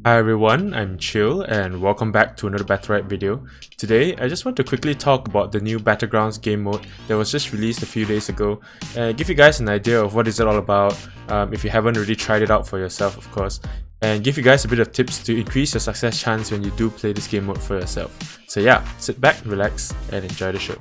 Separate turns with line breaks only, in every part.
Hi everyone, I'm Chyill and welcome back to another Battlerite video. Today, I just want to quickly talk about the new Battlegrounds game mode that was just released a few days ago and give you guys an idea of what is it all about, if you haven't already tried it out for yourself of course, and give you guys a bit of tips to increase your success chance when you do play this game mode for yourself. So yeah, sit back, relax and enjoy the show.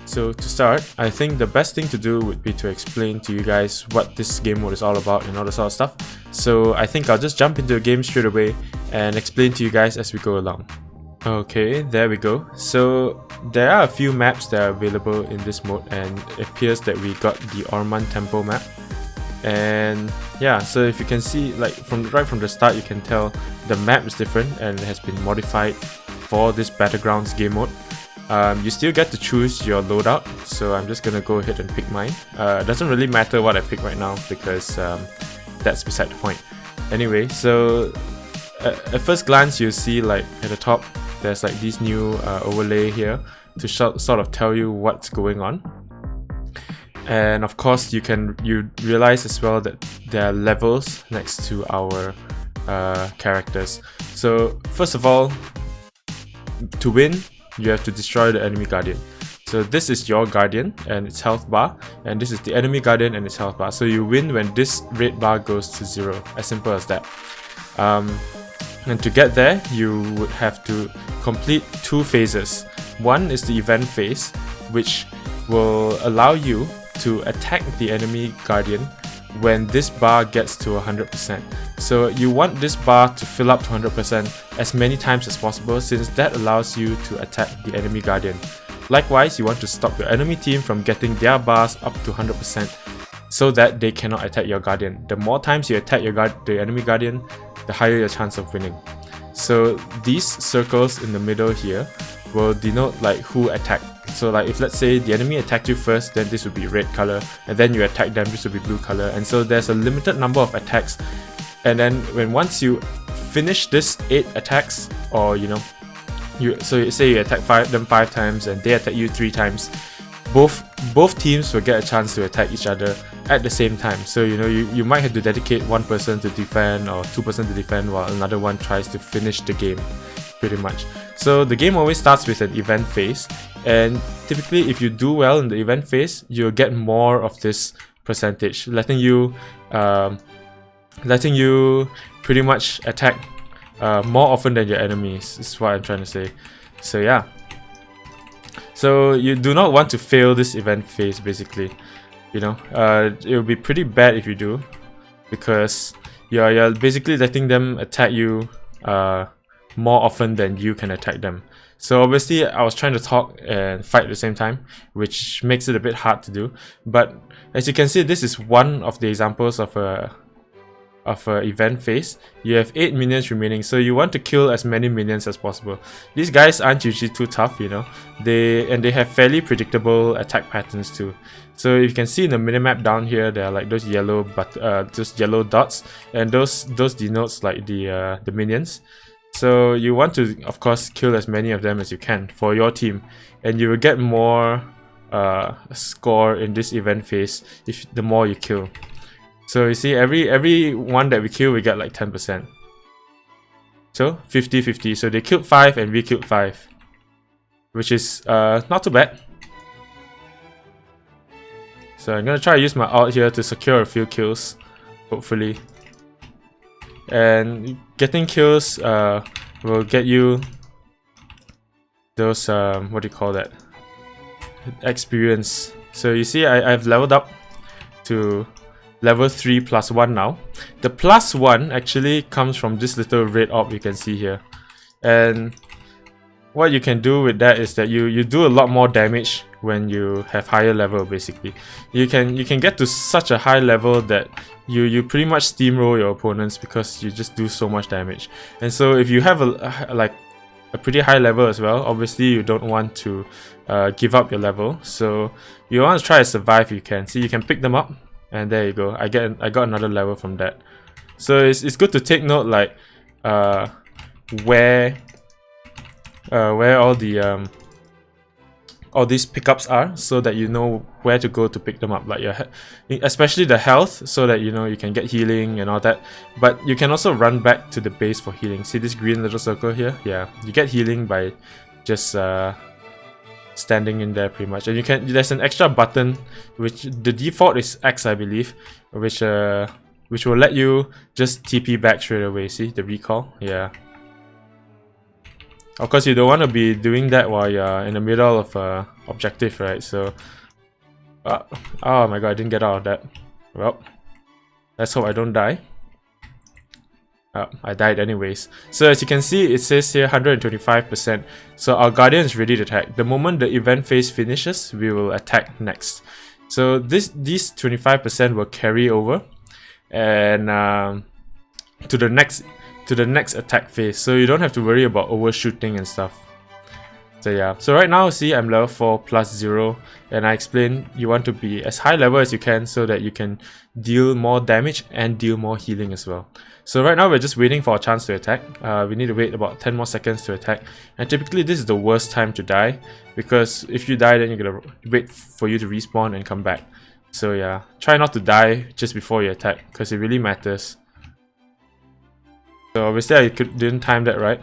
So to start, I think the best thing to do would be to explain to you guys what this game mode is all about and all that sort of stuff. So I think I'll just jump into the game straight away and explain to you guys as we go along. Okay, there we go. So there are a few maps that are available in this mode, and it appears that we got the Orman Temple map. And yeah, so if you can see, like right from the start, you can tell the map is different and it has been modified for this Battlegrounds game mode. You still get to choose your loadout, so I'm just gonna go ahead and pick mine. It doesn't really matter what I pick right now because that's beside the point. Anyway, so at first glance you'll see like at the top there's like these new overlay here to sort of tell you what's going on. And of course you realize as well that there are levels next to our characters. So first of all, to win, you have to destroy the enemy guardian. So this is your guardian and its health bar, and this is the enemy guardian and its health bar. So you win when this red bar goes to 0, as simple as that. And to get there, you would have to complete 2 phases. One is the event phase, which will allow you to attack the enemy guardian when this bar gets to 100%. So you want this bar to fill up to 100% as many times as possible, since that allows you to attack the enemy guardian. Likewise, you want to stop your enemy team from getting their bars up to 100% so that they cannot attack your guardian. The more times you attack the enemy guardian, the higher your chance of winning. So these circles in the middle here will denote like who attacked. So like if let's say the enemy attacked you first, then this would be red color, and then you attack them, this would be blue color. And so there's a limited number of attacks, and then once you finish this 8 attacks, or so say you attack them 5 times and they attack you 3 times, both teams will get a chance to attack each other at the same time. So you might have to dedicate one person to defend or 2% to defend while another one tries to finish the game, pretty much. So the game always starts with an event phase, and typically if you do well in the event phase, you'll get more of this percentage, letting you pretty much attack more often than your enemies, is what I'm trying to say. So yeah, so you do not want to fail this event phase basically. It will be pretty bad if you do, because you're basically letting them attack you more often than you can attack them. So obviously I was trying to talk and fight at the same time, which makes it a bit hard to do. But as you can see, this is one of the examples of a event phase. You have 8 minions remaining, so you want to kill as many minions as possible. These guys aren't usually too tough, they have fairly predictable attack patterns too. So you can see in the minimap down here, there are like those yellow dots, and those denotes like the minions. So you want to of course kill as many of them as you can for your team, and you will get more score in this event phase the more you kill. So you see, every one that we kill, we get like 10%. So 50-50. So they killed 5 and we killed 5, which is not too bad. So I'm gonna try to use my ult here to secure a few kills, hopefully. And getting kills will get you those what do you call that? Experience. So you see, I've leveled up to level 3 +1 now. The +1 actually comes from this little red orb you can see here. And what you can do with that is that you do a lot more damage when you have higher level basically. You can get to such a high level that you pretty much steamroll your opponents because you just do so much damage. And so if you have a pretty high level as well, obviously you don't want to give up your level. So you want to try to survive if you can. See, you can pick them up, and there you go. I got another level from that. So it's good to take note like where all the all these pickups are, so that you know where to go to pick them up, like especially the health, so that you know you can get healing and all that. But you can also run back to the base for healing. See this green little circle here? Yeah, you get healing by just standing in there pretty much. And you can, there's an extra button which the default is X, I believe, which will let you just TP back straight away. See the recall? Yeah. Of course, you don't want to be doing that while you're in the middle of a objective, right? So, oh my god, I didn't get out of that. Well, let's hope I don't die. I died anyways. So as you can see, it says here 125%. So our Guardian is ready to attack. The moment the event phase finishes, we will attack next. So these 25% will carry over and to the next attack phase. So you don't have to worry about overshooting and stuff. So yeah, so right now, see, I'm level 4 plus 0, and I explained you want to be as high level as you can so that you can deal more damage and deal more healing as well. So right now we're just waiting for a chance to attack. We need to wait about 10 more seconds to attack, and typically this is the worst time to die, because if you die then you're gonna wait for you to respawn and come back. So yeah, try not to die just before you attack, because it really matters. So obviously I didn't time that right.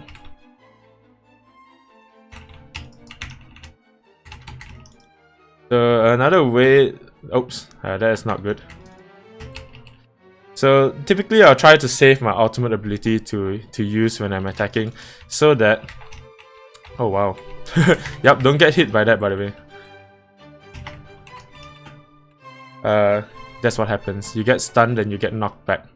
So another way, oops, that is not good. So typically I'll try to save my ultimate ability to use when I'm attacking, so that, oh wow, yep, don't get hit by that, by the way. That's what happens, you get stunned and you get knocked back.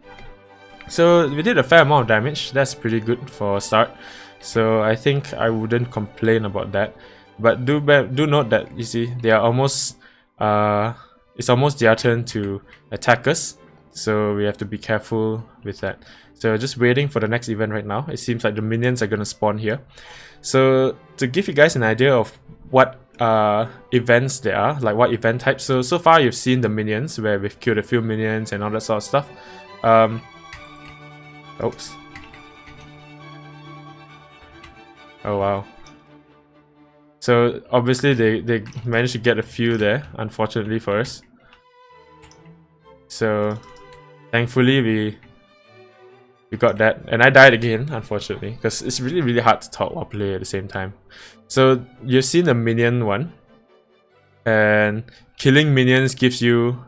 So we did a fair amount of damage, that's pretty good for a start. So I think I wouldn't complain about that. But do note that, you see, they are almost it's almost their turn to attack us, so we have to be careful with that. So just waiting for the next event right now. It seems like the minions are gonna spawn here. So to give you guys an idea of what events there are, like what event types. So far you've seen the minions, where we've killed a few minions and all that sort of stuff. Oops. Oh wow. So obviously they managed to get a few there, unfortunately for us. So thankfully we got that, and I died again, unfortunately, because it's really hard to talk while play at the same time. So you've seen the minion one, and killing minions gives you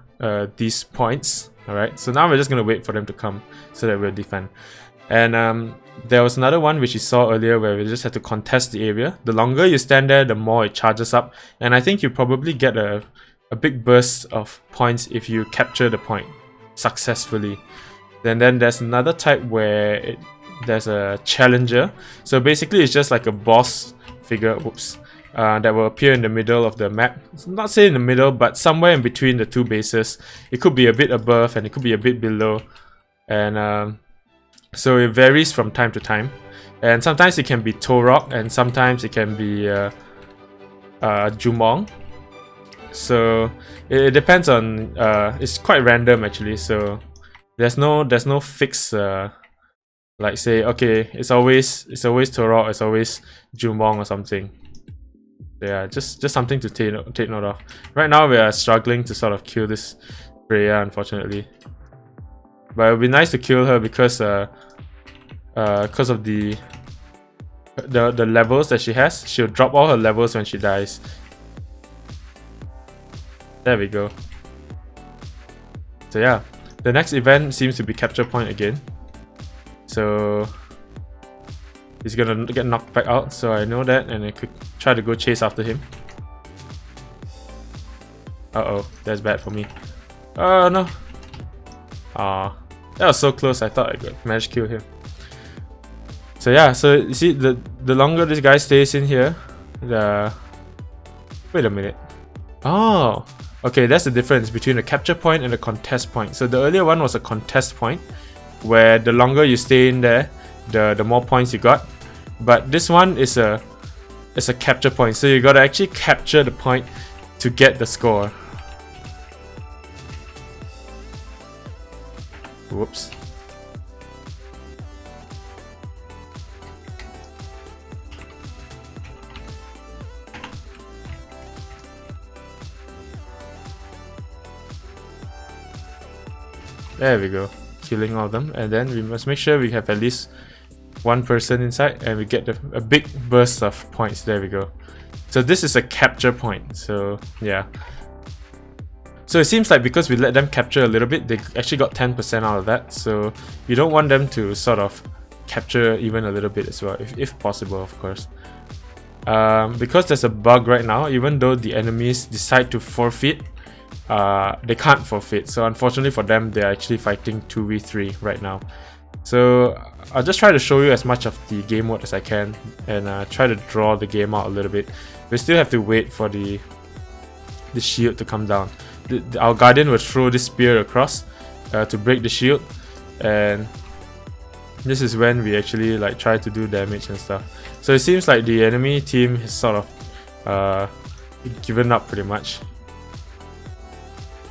these points. Alright, so now we're just gonna wait for them to come so that we'll defend. And there was another one which you saw earlier, where we just had to contest the area. The longer you stand there, the more it charges up, and I think you probably get a big burst of points if you capture the point successfully. Then there's another type where there's a challenger. So basically it's just like a boss figure, whoops, that will appear in the middle of the map. It's not say in the middle, but somewhere in between the two bases. It could be a bit above and it could be a bit below, and so it varies from time to time, and sometimes it can be Torok, and sometimes it can be Jumong. So it depends on, it's quite random actually. So there's no fixed like say, okay, it's always Torok, it's always Jumong or something. Yeah, just something to take note of. Right now we are struggling to sort of kill this Freya, unfortunately. But it would be nice to kill her because of the levels that she has. She'll drop all her levels when she dies. There we go. So yeah, the next event seems to be capture point again. So he's gonna get knocked back out, so I know that, and I could try to go chase after him. Uh-oh, that's bad for me. Oh no. Ah. That was so close, I thought I could manage to kill him. So yeah, so you see, the longer this guy stays in here, wait a minute. Oh, okay, that's the difference between a capture point and a contest point. So the earlier one was a contest point, where the longer you stay in there, the more points you got. But this one is a capture point, so you gotta actually capture the point to get the score. Whoops. There we go, killing all of them. And then we must make sure we have at least one person inside, and we get a big burst of points. There we go. So this is a capture point. So yeah. So it seems like because we let them capture a little bit, they actually got 10% out of that. So you don't want them to sort of capture even a little bit as well, if possible, of course. Because there's a bug right now, even though the enemies decide to forfeit, they can't forfeit. So unfortunately for them, they're actually fighting 2v3 right now. So I'll just try to show you as much of the game mode as I can, and try to draw the game out a little bit. We still have to wait for the shield to come down. Our guardian will throw this spear across to break the shield, and this is when we actually like try to do damage and stuff. So it seems like the enemy team has sort of given up pretty much,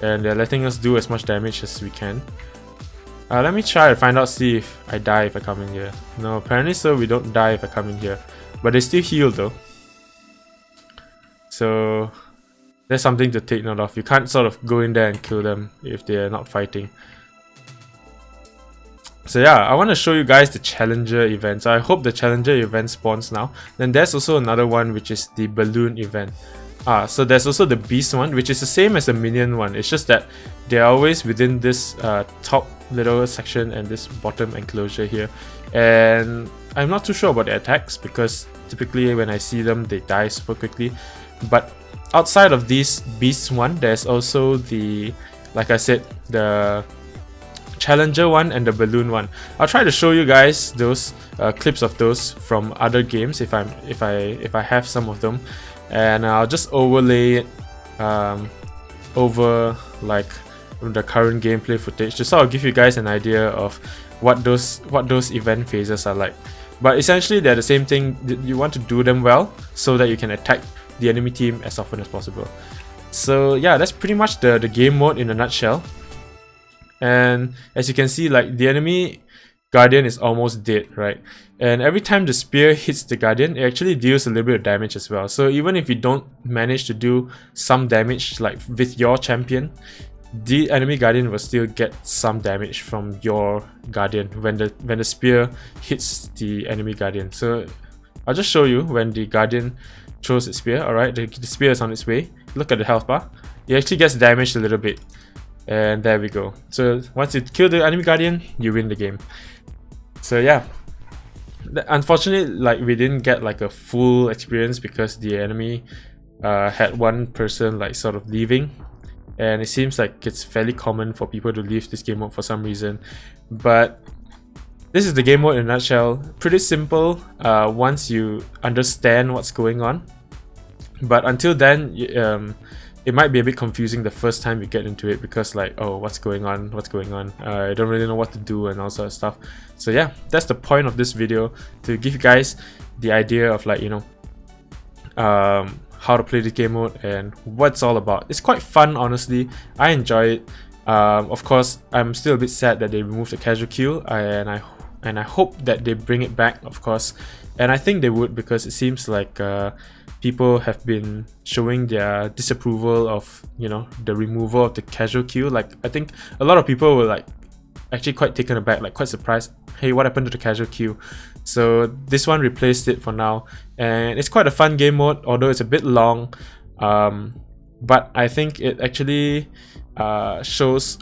and they're letting us do as much damage as we can. Let me try to find out, see if I die if I come in here. No, apparently so we don't die if I come in here, but they still heal though. So there's something to take note of. You can't sort of go in there and kill them if they're not fighting. So yeah, I want to show you guys the challenger event. So I hope the challenger event spawns now. Then there's also another one, which is the balloon event. So there's also the beast one, which is the same as the minion one. It's just that they're always within this top little section and this bottom enclosure here. And I'm not too sure about the attacks, because typically when I see them, they die super quickly. But outside of these beasts one, there's also the, like I said, the challenger one and the balloon one. I'll try to show you guys those clips of those from other games if I have some of them, and I'll just overlay it over like the current gameplay footage to sort of give you guys an idea of what those event phases are like. But essentially they're the same thing. You want to do them well so that you can attack the enemy team as often as possible. So yeah, that's pretty much the game mode in a nutshell. And as you can see, like the enemy guardian is almost dead, right? And every time the spear hits the guardian, it actually deals a little bit of damage as well. So even if you don't manage to do some damage like with your champion, the enemy guardian will still get some damage from your guardian when the spear hits the enemy guardian. So I'll just show you when the guardian throws its spear. Alright, the spear is on its way. Look at the health bar. It actually gets damaged a little bit. And there we go. So once you kill the enemy guardian, you win the game. So yeah, unfortunately, like we didn't get like a full experience because the enemy had one person like sort of leaving, and it seems like it's fairly common for people to leave this game mode for some reason. But this is the game mode in a nutshell. Pretty simple once you understand what's going on, but until then it might be a bit confusing the first time you get into it, because like, oh, what's going on, I don't really know what to do and all sort of stuff. So yeah, that's the point of this video, to give you guys the idea of like, you know, how to play the game mode and what it's all about. It's quite fun, honestly. I enjoy it. Of course, I'm still a bit sad that they removed the casual queue, and I hope that they bring it back, of course. And I think they would, because it seems like people have been showing their disapproval of, you know, the removal of the casual queue. Like, I think a lot of people were like actually quite taken aback, like quite surprised. Hey, what happened to the casual queue? So this one replaced it for now, and it's quite a fun game mode, although it's a bit long. But I think it actually shows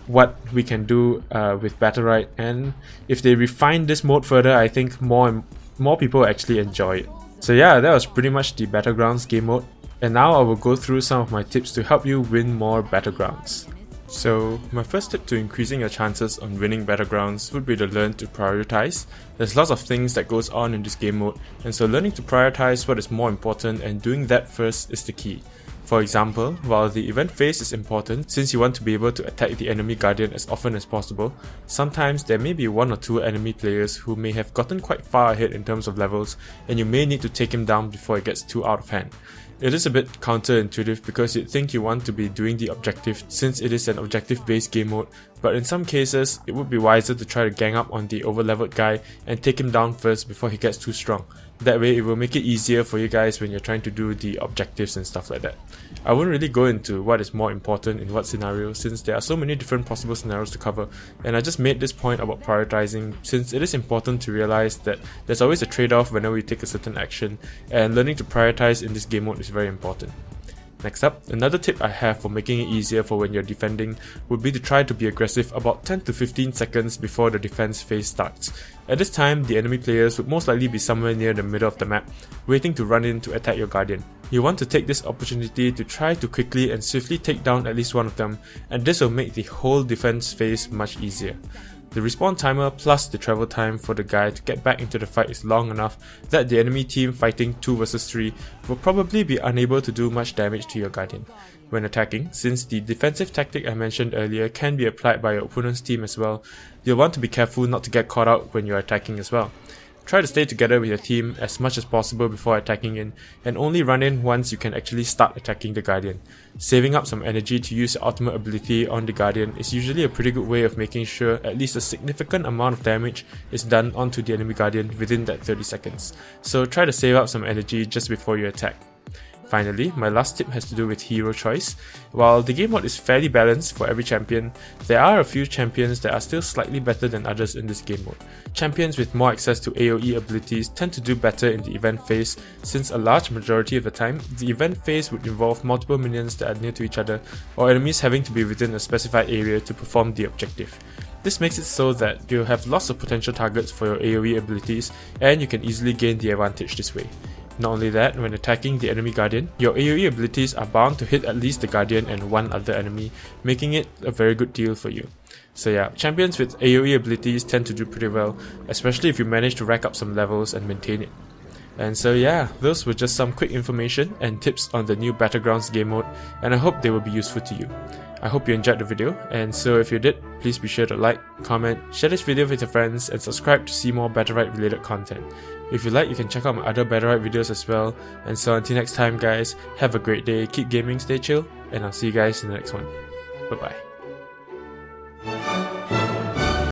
what we can do with Battlerite, and if they refine this mode further, I think more people actually enjoy it. So yeah, that was pretty much the Battlegrounds game mode, and now I will go through some of my tips to help you win more Battlegrounds. So my first tip to increasing your chances on winning Battlegrounds would be to learn to prioritize. There's lots of things that goes on in this game mode, and so learning to prioritize what is more important and doing that first is the key. For example, while the event phase is important since you want to be able to attack the enemy guardian as often as possible, sometimes there may be one or two enemy players who may have gotten quite far ahead in terms of levels, and you may need to take him down before it gets too out of hand. It is a bit counterintuitive because you'd think you want to be doing the objective since it is an objective-based game mode, but in some cases, it would be wiser to try to gang up on the over-leveled guy and take him down first before he gets too strong. That way it will make it easier for you guys when you're trying to do the objectives and stuff like that. I won't really go into what is more important in what scenario since there are so many different possible scenarios to cover, and I just made this point about prioritizing since it is important to realize that there's always a trade-off whenever we take a certain action, and learning to prioritize in this game mode is very important. Next up, another tip I have for making it easier for when you're defending would be to try to be aggressive about 10 to 15 seconds before the defense phase starts. At this time, the enemy players would most likely be somewhere near the middle of the map, waiting to run in to attack your guardian. You want to take this opportunity to try to quickly and swiftly take down at least one of them, and this will make the whole defense phase much easier. The respawn timer plus the travel time for the guy to get back into the fight is long enough that the enemy team fighting 2 vs 3 will probably be unable to do much damage to your guardian. When attacking, since the defensive tactic I mentioned earlier can be applied by your opponent's team as well, you'll want to be careful not to get caught out when you're attacking as well. Try to stay together with your team as much as possible before attacking in, and only run in once you can actually start attacking the guardian. Saving up some energy to use your ultimate ability on the guardian is usually a pretty good way of making sure at least a significant amount of damage is done onto the enemy guardian within that 30 seconds. So try to save up some energy just before you attack. Finally, my last tip has to do with hero choice. While the game mode is fairly balanced for every champion, there are a few champions that are still slightly better than others in this game mode. Champions with more access to AoE abilities tend to do better in the event phase, since a large majority of the time, the event phase would involve multiple minions that are near to each other, or enemies having to be within a specified area to perform the objective. This makes it so that you have lots of potential targets for your AoE abilities, and you can easily gain the advantage this way. Not only that, when attacking the enemy guardian, your AoE abilities are bound to hit at least the guardian and one other enemy, making it a very good deal for you. So yeah, champions with AoE abilities tend to do pretty well, especially if you manage to rack up some levels and maintain it. And so yeah, those were just some quick information and tips on the new Battlegrounds game mode, and I hope they will be useful to you. I hope you enjoyed the video, and so if you did, please be sure to like, comment, share this video with your friends, and subscribe to see more Battlerite related content. If you like, you can check out my other Battlerite videos as well, and so until next time guys, have a great day, keep gaming, stay chill, and I'll see you guys in the next one. Bye bye.